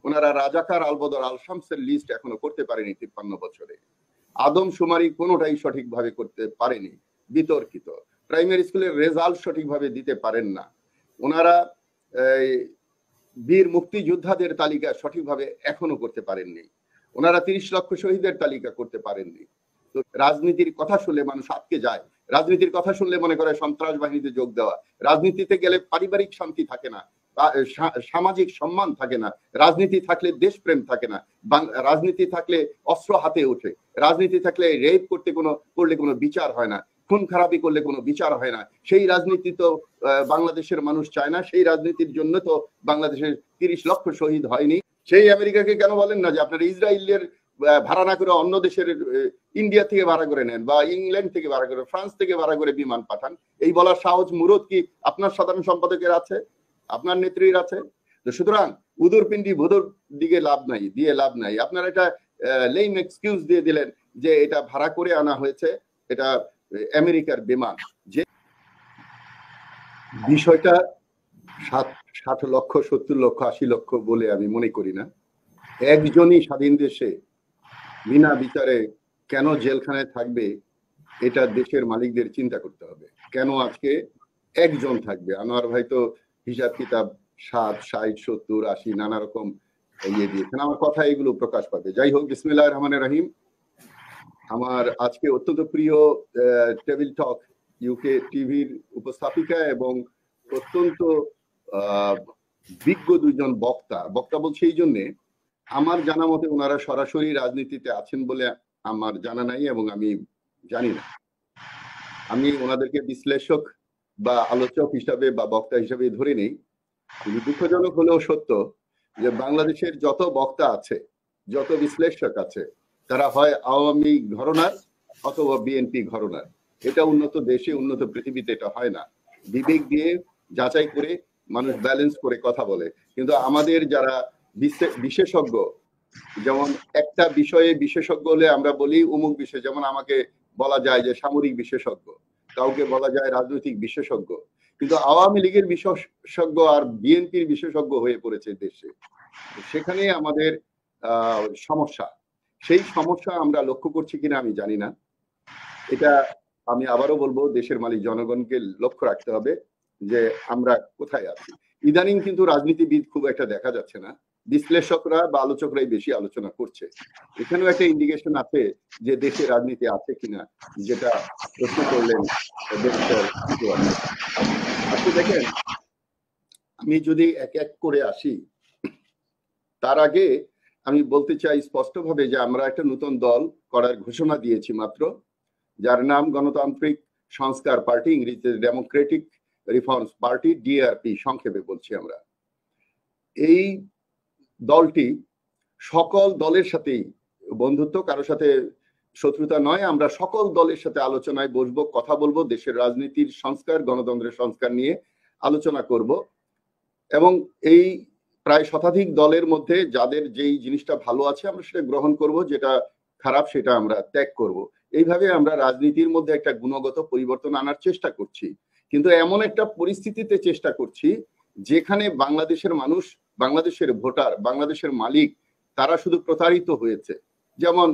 ওনারা রাজাকার আলবদর আল শামসের লিস্ট এখনো করতে পারেনি 53 বছরে। আদমশুমারি কোনোটাই সঠিকভাবে করতে পারেনি, বিতর্কিত। প্রাইমারি স্কুলের রেজাল্ট সঠিকভাবে দিতে পারেন না ওনারা। বীর মুক্তিযোদ্ধাদের তালিকা সঠিকভাবে এখনো করতে পারেননি ওনারা। 30 লক্ষ শহীদের তালিকা করতে পারেননি। তো রাজনীতির কথা শুনলে মানুষ আটকে যায়। রাজনীতির কথা শুনলে মনে করে সন্ত্রাস বাহিনীতে যোগ দেওয়া। রাজনীতিতে গেলে পারিবারিক শান্তি থাকে না, সামাজিক সম্মান থাকে না। রাজনীতি থাকলে দেশপ্রেম থাকে না। রাজনীতি থাকলে অস্ত্র হাতে ওঠে। রাজনীতি থাকলে রেপ করলে কোনো বিচার হয় না, খুন খারাপি করলে কোনো বিচার হয় না। সেই রাজনীতি তো বাংলাদেশের মানুষ চায় না। সেই রাজনীতির জন্য তো বাংলাদেশের 30 লক্ষ শহীদ হয়নি। সেই আমেরিকাকে কেন বলেন না যে আপনারা ইসরায়েলের ভাড়া না করে অন্য দেশের, ইন্ডিয়া থেকে ভাড়া করে নেন, বা ইংল্যান্ড থেকে ভাড়া করে, ফ্রান্স থেকে ভাড়া করে বিমান পাঠান? এই বলার সাহস মুরত কি আপনার সাধারণ সম্পাদকের আছে, আপনার নেত্রীর আছে? তো সুতরাং উদুর পিন্ডি ভুদুর দিয়ে লাভ নাই। আপনারা এটা লেম এক্সকিউজ দিয়ে দিলেন যে এটা ভাড়া করে আনা হয়েছে, এটা আমেরিকার বিমান। যে বিষয়টা 60 লক্ষ 70 লক্ষ 80 লক্ষ বলে আমি মনে করি না। একজনই স্বাধীন দেশে বিনা বিচারে কেন জেলখানায় থাকবে, এটা দেশের মালিকদের চিন্তা করতে হবে। কেন আজকে একজন থাকবে? আনোয়ার ভাই তো হিসাব কিতাব 60, 70, 80 নানা রকম ইয়ে দিয়েছেন। আমার কথা এগুলো প্রকাশ পাবে। যাই হোক, বিসমিল্লাহির রহমানির রহিম। আমার আজকে অত্যন্ত প্রিয় টেবিল টক ইউকে টিভির উপস্থাপিকা এবং অত্যন্ত বিজ্ঞ দুইজন বক্তা বলছে এই জন্যে, আমার জানা মতে ওনারা সরাসরি রাজনীতিতে আছেন বলে আমার জানা নাই এবং আমি জানি না। আমি ওনাদেরকে বিশ্লেষক বা আলোচক হিসাবে বা বক্তা হিসাবে ধরে নেই। কিন্তু দুঃখজনক হলেও সত্য যে বাংলাদেশের যত বক্তা আছে, যত বিশ্লেষক আছে, তারা হয় আওয়ামী ঘরানার অথবা বিএনপি ঘরানার। এটা উন্নত দেশে, উন্নত পৃথিবীতে এটা হয় না। বিবেক দিয়ে যাচাই করে মানুষ ব্যালেন্স করে কথা বলে। কিন্তু আমাদের যারা বিশেষজ্ঞ, যেমন একটা বিষয়ে বিশেষজ্ঞ হলে আমরা বলি অমুক বিষয়, যেমন আমাকে বলা যায় যে সামরিক বিশেষজ্ঞ, কাউকে বলা যায় রাজনৈতিক বিশেষজ্ঞ। কিন্তু আওয়ামী লীগের বিশেষজ্ঞ আর বিএনপির বিশেষজ্ঞ হয়ে পড়েছে দেশে। সেখানে আমাদের সমস্যা। সেই সমস্যা আমরা লক্ষ্য করছি কিনা আমি জানি না। এটা আমি আবারও বলবো, দেশের মালিক জনগণকে লক্ষ্য রাখতে হবে যে আমরা কোথায় আছি। ইদানিং কিন্তু রাজনীতিবিদ খুব একটা দেখা যাচ্ছে না, বিশ্লেষকরা বা আলোচকরাই বেশি আলোচনা করছে। এখানেও একটা ইন্ডিকেশন আছে যে দেশে রাজনীতি আছে কিনা, যেটা প্রশ্ন করলেন আপনি। দেখেন, আমি যদি এক এক করে আসি, তার আগে আমি বলতে চাই স্পষ্টভাবে যে আমরা একটা নতুন দল করার ঘোষণা দিয়েছি মাত্র, যার নাম গণতান্ত্রিক সংস্কার পার্টি, ইংরেজিতে ডেমোক্রেটিক রিফর্মস পার্টি, ডিআরপি সংক্ষেপে বলছি আমরা। এই দলটি সকল দলের সাথেই বন্ধুত্ব, কারোর সাথে শত্রুতা নয়। আমরা সকল দলের সাথে আলোচনায় বসবো, কথা বলবো, দেশের রাজনীতির সংস্কার, গণতন্ত্রের সংস্কার নিয়ে আলোচনা করব। এবং এই প্রায় শতাধিক দলের মধ্যে যাদের যেই জিনিসটা ভালো আছে আমরা সেটা গ্রহণ করব, যেটা খারাপ সেটা আমরা ত্যাগ করব। এইভাবে আমরা রাজনীতির মধ্যে একটা গুণগত পরিবর্তন আনার চেষ্টা করছি। কিন্তু এমন একটা পরিস্থিতিতে চেষ্টা করছি যেখানে বাংলাদেশের মানুষ, বাংলাদেশের ভোটার, বাংলাদেশের মালিক, তারা শুধু প্রতারিত হয়েছে। যেমন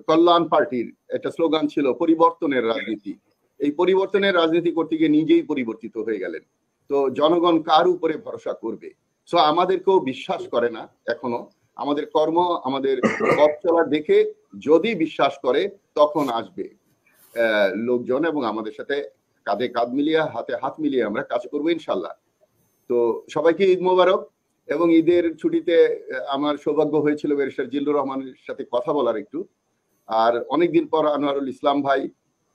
কল্যাণ পার্টির একটা স্লোগান ছিল পরিবর্তনের রাজনীতি। এই পরিবর্তনের রাজনীতি করতে গিয়ে নিজেই পরিবর্তিত হয়ে গেলেন। তো জনগণ কার উপরে ভরসা করবে? সো আমাদেরকেও বিশ্বাস করে না এখনো। আমাদের কর্ম, আমাদের পথ চলা দেখে যদি বিশ্বাস করে তখন আসবে লোকজন এবং আমাদের সাথে কাঁধে কাঁধ মিলিয়ে, হাতে হাত মিলিয়ে আমরা কাজ করবো ইনশাল্লাহ। তো সবাইকে ঈদ মোবারক। এবং ঈদের ছুটিতে আমার সৌভাগ্য হয়েছিল ব্যারিস্টার জিল্লুর রহমানের সাথে কথা বলার একটু। আর অনেকদিন পর আনোয়ারুল ইসলাম ভাই,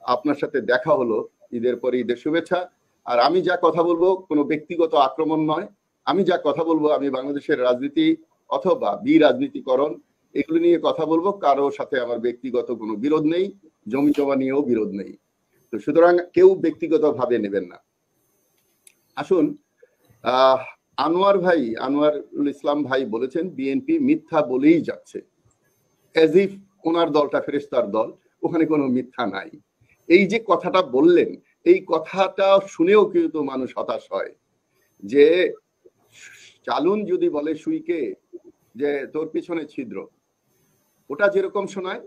আপনার সাথে দেখা হলো ঈদের পরে। ঈদের শুভেচ্ছা। আর আমি যা কথা বলবো কোনো ব্যক্তিগত আক্রমণ নয়। আমি যা কথা বলবো, আমি বাংলাদেশের রাজনীতি অথবা রাজনীতিকরণ এগুলো নিয়ে কথা বলবো। কারোর সাথে আমার ব্যক্তিগত কোনো বিরোধ নেই, জমি জমা নিয়েও বিরোধ নেই। তো সুতরাং কেউ ব্যক্তিগত ভাবে নেবেন না। আসুন, আনোয়ারুল ইসলাম ভাই বলেছেন বিএনপি মিথ্যা বলেই যাচ্ছে, এজ ইফ ওনার দলটা ফেরেশতার দল, ওখানে কোনো মিথ্যা নাই। এই যে কথাটা বললেন, এই কথাটা শুনেও কিন্তু মানুষ হতাশ হয় যে চালুন যদি বলে সুইকে যে তোর পিছনে ছিদ্র, ওটা যেরকম শোনায়,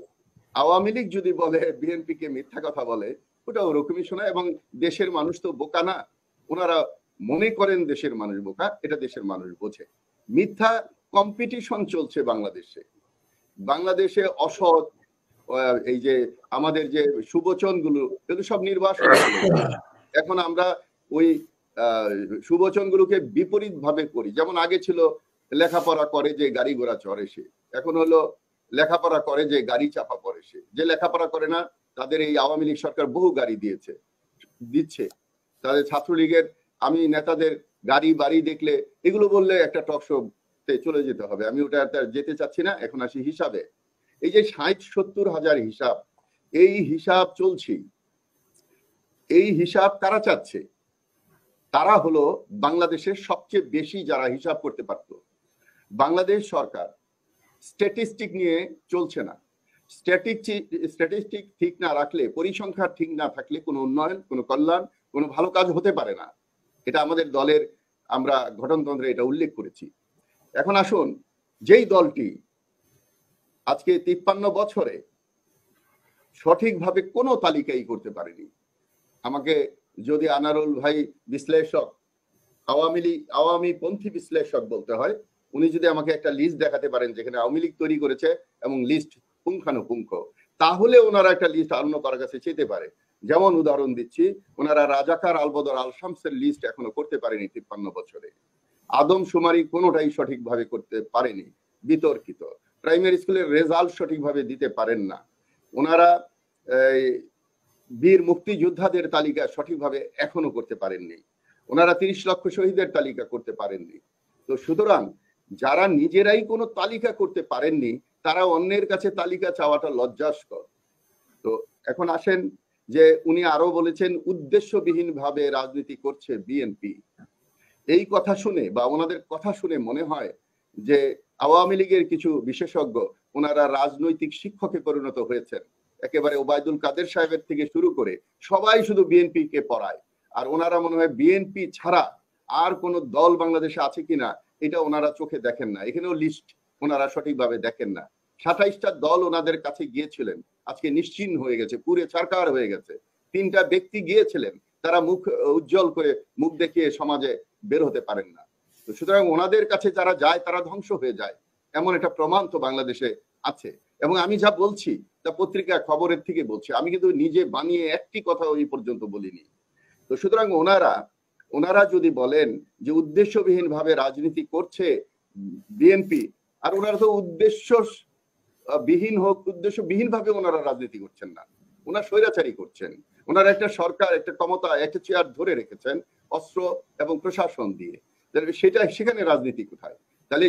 আওয়ামী লীগ যদি বলে বিএনপি কে মিথ্যা কথা বলে, ওটা ওরকমই শোনায়। এবং দেশের মানুষ তো বোকা না, ওনারা মনে করেন দেশের মানুষ বোকা, এটা দেশের মানুষ বোঝে। মিথ্যা কম্পিটিশন চলছে বাংলাদেশে। বাংলাদেশে অসৎ এই যে আমাদের যে সুবচন গুলো, এগুলো সব নির্বাসন। এখন আমরা ওই সুবচন গুলোকে বিপরীত ভাবে করি। যেমন আগে ছিল লেখাপড়া করে যে গাড়ি ঘোড়া চড়ে সে, এখন হলো লেখাপড়া করে যে গাড়ি চাপা পড়ে সে। যে লেখাপড়া করে না তাদের এই আওয়ামী লীগ সরকার বহু গাড়ি দিচ্ছে। তাদের ছাত্রলীগের আমি নেতাদের গাড়ি বাড়ি দেখলে এগুলো বললে একটা টক শোতে চলে যেতে হবে, আমি ওটা যেতে চাচ্ছি না। এখন আসি হিসাবে। এই যে ৬০-৭০ হাজার হিসাব, এই হিসাব চলছে, এই হিসাব কারা চাচ্ছে? তারা হলো বাংলাদেশের সবচেয়ে বেশি যারা হিসাব করতে পারতো। বাংলাদেশ সরকার স্ট্যাটিস্টিক নিয়ে চলছে না। স্ট্যাটিস্টিক ঠিক না রাখলে, পরিসংখ্যা ঠিক না থাকলে কোনো উন্নয়ন, কোনো কল্যাণ, কোনো ভালো কাজ হতে পারে না। এটা আমাদের দলের, আমরা গঠনতন্ত্রে এটা উল্লেখ করেছি। এখন আসুন, যেই দলটি আজকে 53 বছরে সঠিকভাবে কোনো তালিকাই করতে পারেনি, আমাকে যদি আনারুল ভাই বিশ্লেষক, আওয়ামী পন্থী বিশ্লেষক বলতে হয়, উনি যদি আমাকে একটা লিস্ট দেখাতে পারেন যেখানে আওয়ামী লীগ তৈরি করেছে এবং লিস্ট পুঙ্খানুপুঙ্খ, তাহলে ওনারা একটা লিস্ট অন্য কারোর কাছে চেতে পারে। যেমন উদাহরণ দিচ্ছি, ওনারা রাজাকার আলবদর আল শামসের লিস্ট এখনো করতে পারেনি 53 বছরে। আদমশুমারি কোনোটাই সঠিকভাবে করতে পারেনি, বিতর্কিত। প্রাইমারি স্কুলের রেজাল্ট সঠিকভাবে দিতে পারেন না ওনারা। বীর মুক্তিযোদ্ধাদের তালিকা সঠিকভাবে এখনো করতে পারেননি ওনারা। 30 লক্ষ শহীদের তালিকা করতে পারেননি। তো সুতরাং যারা নিজেরাই কোনো তালিকা করতে পারেননি, তারা অন্যের কাছে তালিকা চাওয়াটা লজ্জাস্কর। তো এখন আসেন যে উনি আরো বলেছেন উদ্দেশ্যবিহীন ভাবে রাজনীতি করছে বিএনপি। এই কথা শুনে বা ওনাদের কথা শুনে মনে হয় যে আওয়ামী লীগের কিছু বিশেষজ্ঞ ওনারা রাজনৈতিক শিক্ষকে পরিণত হয়েছেন। একেবারে ওবায়দুল কাদের সাহেবের থেকে শুরু করে সবাই শুধু বিএনপি কে পড়ায়, আর ওনারা মনে হয় বিএনপি ছাড়া আর কোন দল বাংলাদেশে আছে কিনা এটা ওনারা চোখে দেখেন না। এখানেও লিস্ট ওনারা সঠিকভাবে দেখেন না। ২৭টা দল ওনাদের কাছে গিয়েছিলেন, আজকে নিশ্চিহ্ন হয়ে গেছে, পুরে ছারকার হয়ে গেছে। 3টা ব্যক্তি গিয়েছিলেন, তারা মুখ উজ্জ্বল করে মুখ দেখিয়ে সমাজে বের হতে পারেন না। তো সুতরাং ওনাদের কাছে যারা যায় তারা ধ্বংস হয়ে যায়, এমন একটা প্রমাণ তো বাংলাদেশে আছে। এবং আমি যা বলছি তা পত্রিকা খবরের থেকে বলছি, আমি কিন্তু নিজে বানিয়ে একটি কথা ওই পর্যন্ত বলিনি। তো সুতরাং ওনারা যদি বলেন যে উদ্দেশ্যবিহীন ভাবে রাজনীতি করছে বিএনপি, আর ওনারা তো উদ্দেশ্যবিহীন ভাবে ওনারা রাজনীতি করছেন না, ওনারা স্বৈরাচারী করছেন। ওনারা একটা সরকার, একটা ক্ষমতা, একটা চেয়ার ধরে রেখেছেন অস্ত্র এবং প্রশাসন দিয়ে। সেখানে রাজনীতি কোথায়? তাহলে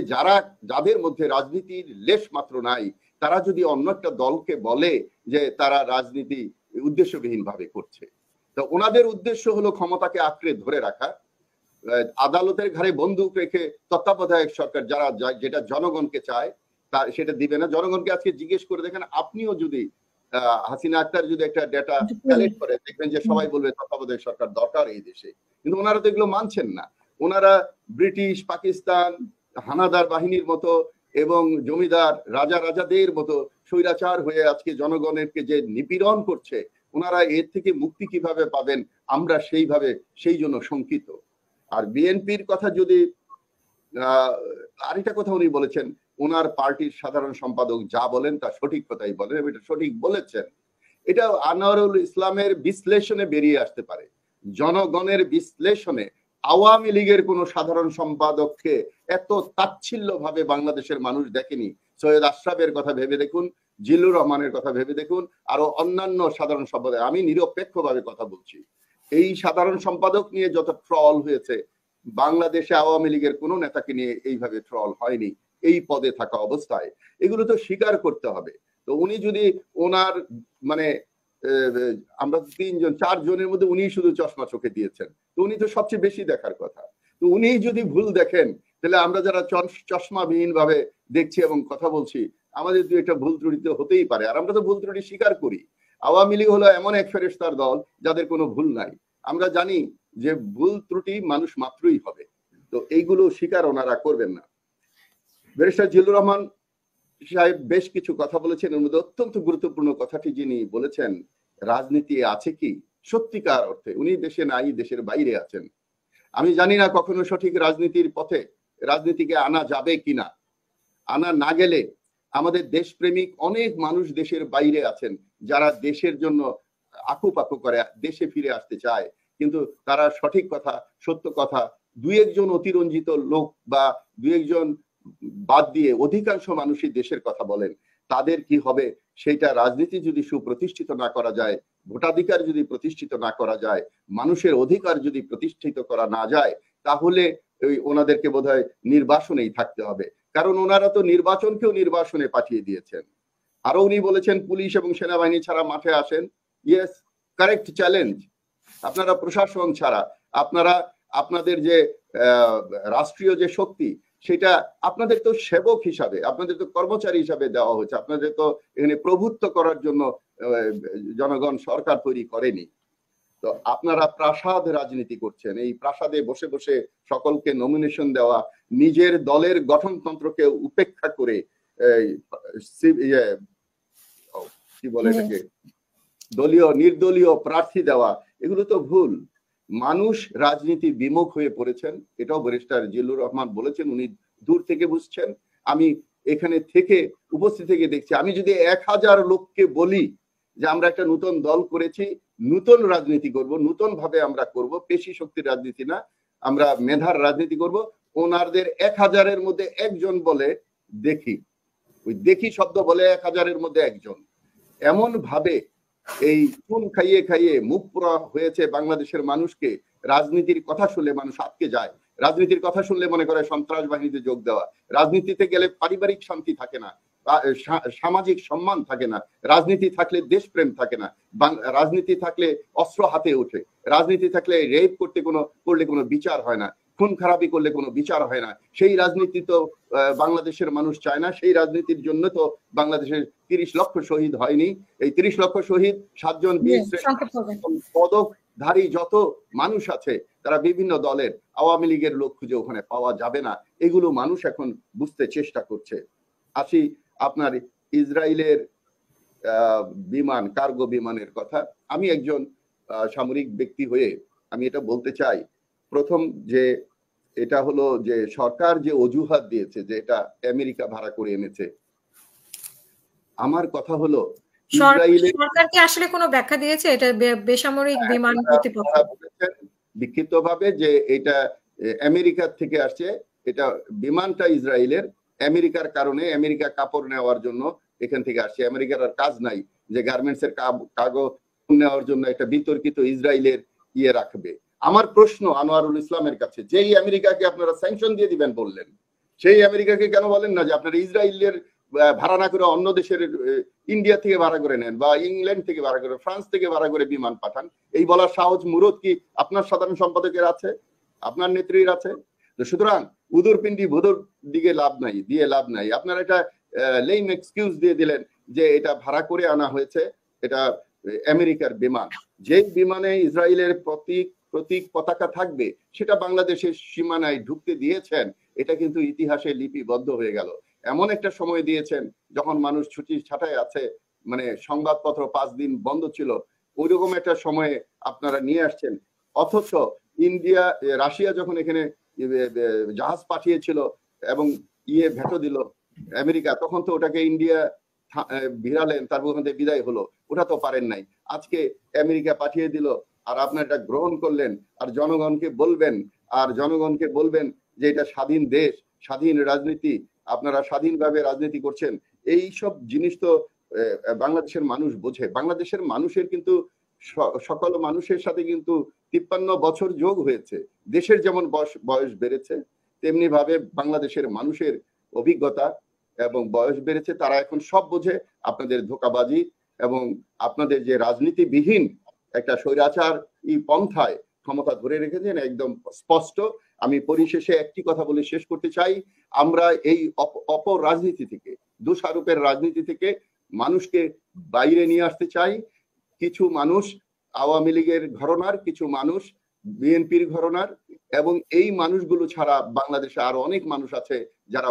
যাদের মধ্যে রাজনীতির লেশ মাত্র নাই, তারা যদি অন্য একটা দলকে বলে যে তারা রাজনীতি উদ্দেশ্যবিহীন ভাবে করছে, তো ওনাদের উদ্দেশ্য হলো ক্ষমতাকে আঁকড়ে ধরে রাখা, আদালতের ঘাড়ে বন্দুক রেখে তত্ত্বাবধায়ক সরকার যেটা জনগণকে চায় সেটা দিবে না। জনগণকে আজকে জিজ্ঞেস করে দেখেন, আপনিও যদি হাসিনা আক্তার যদি একটা ডেটা কালেক্ট করে, দেখবেন যে সবাই বলবে তত্ত্বাবধায়ক সরকার দরকার এই দেশে। কিন্তু ওনারা তো এগুলো মানছেন না। ওনারা ব্রিটিশ, পাকিস্তান, হানাদার বাহিনীর মতো এবং জমিদার রাজাদের মতো স্বৈরাচার হয়ে আজকে জনগণেরকে যে নিপীড়ন করছে, ওনারা এর থেকে মুক্তি কিভাবে পাবেন আমরা সেই জন্য শঙ্কিত। আর বিএনপির কথা যদি আরেকটা কথা উনি বলেছেন, ওনার পার্টির সাধারণ সম্পাদক যা বলেন তা সঠিক কথাই বলেন, এটা সঠিক বলেছেন। এটা আনোয়ারুল ইসলামের বিশ্লেষণে বেরিয়ে আসতে পারে। জনগণের বিশ্লেষণে আওয়ামী লীগের কোন সাধারণ সম্পাদককে এত তাচ্ছিল্য ভাবে বাংলাদেশের মানুষ দেখেনি। সৈয়দ আশরাফের কথা ভেবে দেখুন, জিল্লুর রহমানের কথা ভেবে দেখুন, আরো অন্যান্য সাধারণ সম্পাদক, আমি নিরপেক্ষভাবে কথা বলছি, এই সাধারণ সম্পাদক নিয়ে যত ট্রল হয়েছে, বাংলাদেশে আওয়ামী লীগের কোন নেতাকে নিয়ে এইভাবে ট্রল হয়নি এই পদে থাকা অবস্থায়। এগুলো তো স্বীকার করতে হবে। তো উনি যদি ওনার মানে আমরা 4জনের মধ্যে উনি শুধু চশমা চোখে দিয়েছেন, তো উনি তো সবচেয়ে বেশি দেখার কথা। তো উনি যদি ভুল দেখেন, তাহলে আমরা যারা চশমাবিহীন ভাবে দেখছি এবং কথা বলছি, আমাদের দু একটা ভুল ত্রুটি তো হতেই পারে, আর আমরা তো ভুল ত্রুটি স্বীকার করি। আওয়ামী লীগ হলো এমন এক ফেরেশতার দল যাদের কোনো ভুল নাই। আমরা জানি যে ভুল ত্রুটি মানুষ মাত্রই হবে, তো এইগুলো স্বীকার ওনারা করবেন না। ব্যারিস্টার জিল্লুর রহমান সাহেব বেশ কিছু কথা বলেছেন, এর মধ্যে অত্যন্ত গুরুত্বপূর্ণ কথাটি যিনি বলেছেন, রাজনীতি আছে কি সত্যিকার অর্থে। উনি দেশে নাই, দেশের বাইরে আছেন। আমি জানি না কখনো সঠিক রাজনীতির পথে রাজনীতিকে আনা যাবে কিনা। আনা না গেলে আমাদের দেশপ্রেমিক অনেক মানুষ দেশের বাইরে আছেন, যারা দেশের জন্য আকুপাকু করে দেশে ফিরে আসতে চায়, কিন্তু তারা সঠিক কথা, সত্য কথা, দুই একজন অতিরঞ্জিত লোক বা দুই একজন বাদ দিয়ে অধিকাংশ মানুষই দেশের কথা বলেন। তাদের কি হবে সেটা রাজনীতি যদি সুপ্রতিষ্ঠিত না করা যায়, ভোটাধিকার যদি প্রতিষ্ঠিত না করা যায়, মানুষের অধিকার যদি প্রতিষ্ঠিত করা না যায়, তাহলে ওই ওনাদেরকে বোধহয় নির্বাসনেই থাকতে হবে। কারণ ওনারা তো নির্বাচনকেও নির্বাসনে পাঠিয়ে দিয়েছেন। আরো উনি বলেছেন পুলিশ এবং সেনাবাহিনী ছাড়া মাঠে আসেন। Yes, correct challenge. আপনারা প্রশাসন ছাড়া, আপনারা আপনাদের যে রাষ্ট্রীয় যে শক্তি, সেটা আপনাদের তো সেবক হিসাবে, আপনাদের তো কর্মচারী হিসাবে দেওয়া হয়েছে। আপনাদের তো এখানে প্রভুত্ব করার জন্য জনগণ সরকার তৈরি করেনি। তো আপনারা প্রাসাদ রাজনীতি করছেন। এই প্রাসাদে বসে বসে সকলকে নমিনেশন দেওয়া, নিজের দলের গঠনতন্ত্রকে উপেক্ষা করে কি বলে এটাকে দলীয় নির্দলীয় প্রার্থী দেওয়া, এগুলো তো ভুল। মানুষ রাজনীতি বিমুখ হয়ে পড়েছেন, এটাও ব্যারিস্টার জিল্লুর রহমান বলেছেন। উনি দূর থেকে বুঝছেন, আমি এখানে থেকে উপস্থিত থেকে দেখছি। আমি যদি 1000 লোককে বলি যে আমরা একটা নতুন দল করেছি, নতুন রাজনীতি করব, নতুন ভাবে আমরা করব, পেশি শক্তির রাজনীতি না, আমরা মেধার রাজনীতি করব, ওনাদের 1000-এর মধ্যে একজন বলে দেখি, ওই দেখি শব্দ বলে 1000-এর মধ্যে একজন। এমন ভাবে এই চুন খাইয়ে খাইয়ে মুখ পোড়া হয়েছে বাংলাদেশের মানুষকে। রাজনীতির কথা শুনলে মানুষ আটকে যায়, রাজনীতির কথা শুনলে মনে করে সন্ত্রাস বাহিনীতে যোগ দেওয়া, রাজনীতিতে গেলে পারিবারিক শান্তি থাকে না, সামাজিক সম্মান থাকে না, রাজনীতি থাকলে দেশপ্রেম থাকে না, রাজনীতি থাকলে অস্ত্র হাতে ওঠে, রাজনীতি থাকলে রেপ করলে কোনো বিচার হয় না, খুন খারাপি করলে কোনো বিচার হয় না। সেই রাজনীতি তো বাংলাদেশের মানুষ চায় না। সেই রাজনীতির জন্য তো বাংলাদেশের 30 লক্ষ শহীদ হয়নি। এই 30 লক্ষ শহীদ 7 জন পদকধারী যত মানুষ আছে, তারা বিভিন্ন দলের, আওয়ামী লীগের লোক খুঁজে ওখানে পাওয়া যাবে না। এগুলো মানুষ এখন বুঝতে চেষ্টা করছে। আসি আপনার ইসরায়েলের বিমান, কার্গো বিমানের কথা। আমি একজন সামরিক ব্যক্তি হয়ে আমি এটা বলতে চাই, প্রথম যে এটা হলো যে সরকার যে অজুহাত দিয়েছে যে এটা আমেরিকা ভাড়া করে এনেছে, আমার কথা হলো সরকার কি আসলে কোনো ব্যাখ্যা দিয়েছে এটা বেসামরিক বিমান কর্তৃপক্ষ বলেছেন বিক্ষিপ্তভাবে যে এটা আমেরিকা থেকে আসছে, এটা বিমানটা ইসরায়েলের, আমেরিকার কারণে, আমেরিকা কাপড় নেওয়ার জন্য এখান থেকে আসছে। আমেরিকার আর কাজ নাই যে গার্মেন্টস এর কাগজ নেওয়ার জন্য একটা বিতর্কিত ইসরায়েলের ইয়ে রাখবে। আমার প্রশ্ন আনোয়ারুল ইসলামের কাছে, যেই আমেরিকাকে আপনারা স্যাংশন দিয়ে দিবেন বললেন, সেই আমেরিকাকে কেন বলেন না যে আপনারা ইসরায়েলের ভাড়া না করে অন্য দেশের, ইন্ডিয়া থেকে ভাড়া করে নেন বা ইংল্যান্ড থেকে ভাড়া করে, ফ্রান্স থেকে ভাড়া করে বিমান পাঠান? এই বলার সাহস মুরত কি আপনার সাধারণ সম্পাদকের আছে, আপনার নেত্রীর আছে? তো সুতরাং উদুর পিন্ডি ভুদুর দিকে লাভ নাই, দিয়ে লাভ নাই। আপনারা এটা লেম এক্সকিউজ দিয়ে দিলেন যে এটা ভাড়া করে আনা হয়েছে, এটা আমেরিকার বিমান। যে বিমানে ইসরায়েলের প্রতীক পতাকা থাকবে সেটা বাংলাদেশের সীমানায় ঢুকতে দিয়েছেন, এটা কিন্তু ইতিহাসে লিপিবদ্ধ হয়ে গেল। এমন একটা সময় দিয়েছেন যখন মানুষ ছুটি ছাটায় আছে, মানে সংবাদপত্র 5 দিন বন্ধ ছিল, ওইরকম একটা সময়ে আপনারা নিয়ে আসছেন। অথচ রাশিয়া যখন এখানে জাহাজ পাঠিয়েছিল এবং ভেটো দিল আমেরিকা, তখন তো ওটাকে ইন্ডিয়া ভিড়ালেন, তারপর ওখান থেকে বিদায় হলো। ওটা তো পারেন নাই। আজকে আমেরিকা পাঠিয়ে দিল আর আপনারা এটা গ্রহণ করলেন, আর জনগণকে বলবেন যে এটা স্বাধীন দেশ, স্বাধীন রাজনীতি, আপনারা স্বাধীনভাবে রাজনীতি করছেন। এই সব জিনিস তো বাংলাদেশের মানুষ বোঝে। বাংলাদেশের মানুষের কিন্তু সকল মানুষের সাথে কিন্তু 53 বছর যোগ হয়েছে। দেশের যেমন বয়স বেড়েছে, তেমনি ভাবে বাংলাদেশের মানুষের অভিজ্ঞতা এবং বয়স বেড়েছে। তারা এখন সব বোঝে আপনাদের ধোঁকাবাজি এবং আপনাদের যে রাজনীতিবিহীন একটা স্বৈরাচার পন্থায় ক্ষমতা ধরে রেখেছেন একদম স্পষ্ট। আমি পরিশেষে একটি কথা বলে শেষ করতে চাই, আমরা এই অপরাজনীতি থেকে, দোষারোপের রাজনীতি থেকে মানুষকে বাইরে নিয়ে আসতে চাই। কিছু মানুষ আওয়ামী লীগের ঘরানার, কিছু মানুষ বিএনপির ঘরানার, এবং এই মানুষগুলো ছাড়া বাংলাদেশে আরো অনেক মানুষ আছে যারা